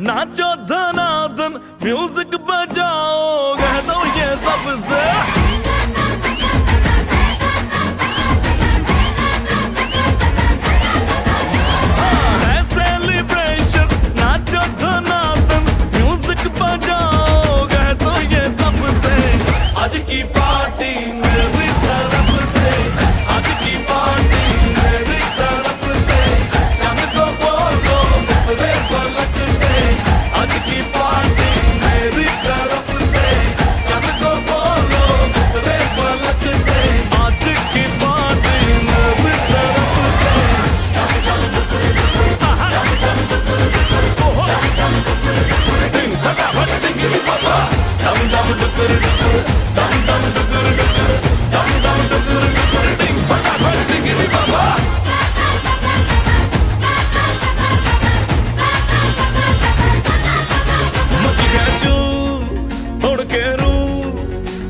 नाचो धनाधन music बजाओ कह दो ये सबसे सेलिब्रेशन नाचो धनाधन म्यूजिक बजाओ कह दो ये सबसे आज की पार्टी मेरी तरफ से आज की पार्टी मेरी तरफ से चंद को बोलो रे पलक से आज की पार्टी मेरी तरफ से चंद को बोलो रे पलक से आज की पार्टी मेरी तरफ से डिंग फटाफट डिंगी बाबा डम डम डुकुर डुकुर डम डम डुकुर डुकुर डम डम डुकुर डुकुर डिंग फटाफट डिंगी बाबा मची है चूर उड़ के रू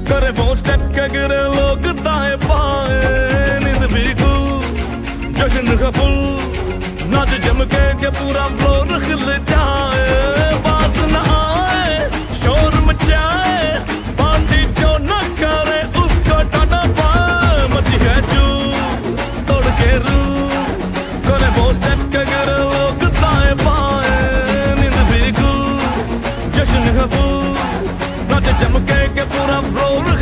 करे वो स्टेप के गिरे लोग दाएं बाएं नींद भी गुल जश्न का फुल नाच जम के पूरा फ्लोर खिल जाए बात न आए शोर मचाए पार्टी जो न करे उसको टाटा पाए मची है चूर तोड़ के रू करे वो स्टेप के गिरे लोग दाएं बाएं नींद भी गुल जश्न का फूल नाच जम के पूरा फ्लोर